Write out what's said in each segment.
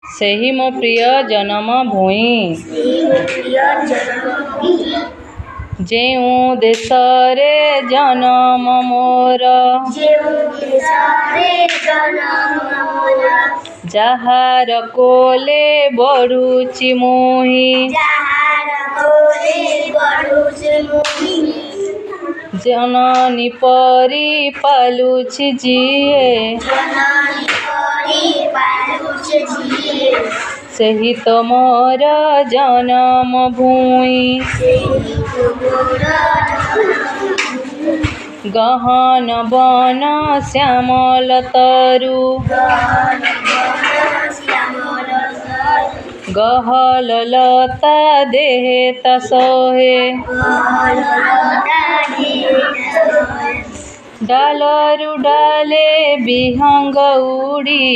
ସେହି ମୋ ପ୍ରିୟ ଜନମ ଭୂଇଁ ଯେଉଁ ଦେଶରେ ଜନମ ମୋର ଯାହାର କୋଲେ ବଢ଼ୁଛି ମୁହିଁ ଜନନୀ ପରି ପାଲୁଛି ଯିଏ ସେହି ତ ମୋର ଜନମ ଭୂଇଁ ଗହନ ବନ ଶ୍ୟାମଳ ତରୁ ଗହଲ ଲତା ଦେହେ ତା ସହେ ଡାଲରୁ ଡାଲେ ବିହଙ୍ଗ ଉଡ଼ି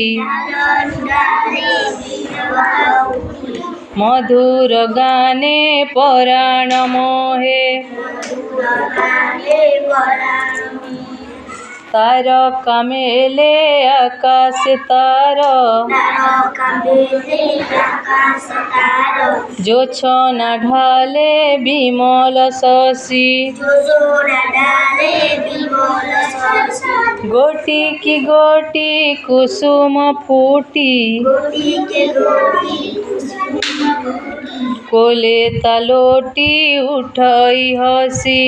ମଧୁର ଗାନେ ପରାଣ ମୋହେ ତାରକା ମେଲେ ଆକାଶ ତାର ଜୋଛନା ଢାଲେ ବିମଳ ଶଶୀ ଗୋଟି କି ଗୋଟି କୁସୁମ ଫୁଟି କୋଲେ ତା ଲୋଟି ଉଠଇ ହସି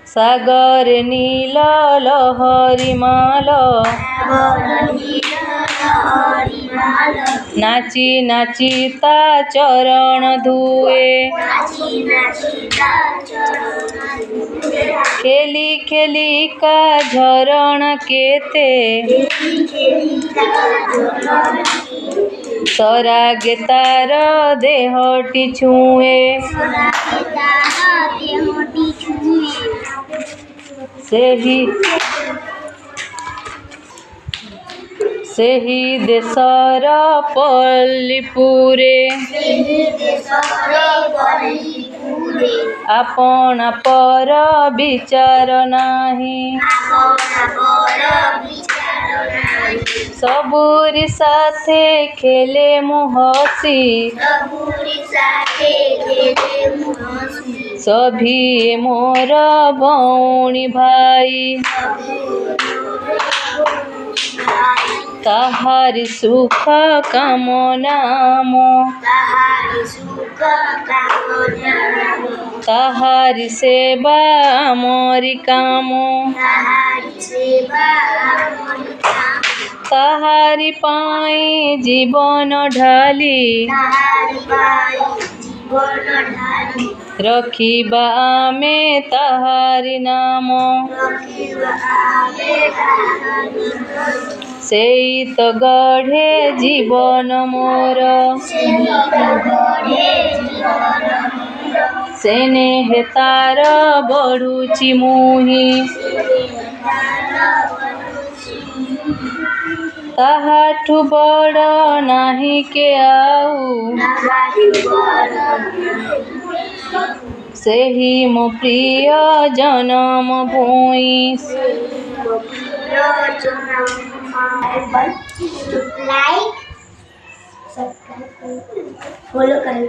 ସାଗରେ ନୀଳ ଲହରୀ ମାଲ ନାଚି ନାଚି ତା ଚରଣ ଧୁଏ ଖେଲି ଖେଲି କା ଝରଣା କେତେ ସରାଗେ ତାର ଦେହଟି ଛୁଏଁ ସେହି ଦେଶର ପଲ୍ଲୀପୁରେ ଆପଣା ପର ବିଚାର ନାହିଁ ସବୁରି ସାଥେ ଖେଲେ ମୁଁ ହସି ସଭିଏ ମୋର ଭଉଣୀ ଭାଇ ତାହାରି ସୁଖ କାମନା ତାହାରି ସେବା ଆମରି କାମ ତାହାରି ପାଇଁ ଜୀବନ ଢାଲି ରଖିବା ଆମେ ତାହାରି ନାମ ସେଇ ତ ଗଢ଼େ ଜୀବନ ମୋର ସ୍ନେହ ତାର ବଢ଼ୁଛି ମୁହିଁ ତାହାଠୁ ବଡ଼ ନାହିଁ କେ ଆଉ ସେହି ମୋ ପ୍ରିୟ ଜନମ ଭୂଇଁ लाइक सब्सक्राइब फॉलो करें।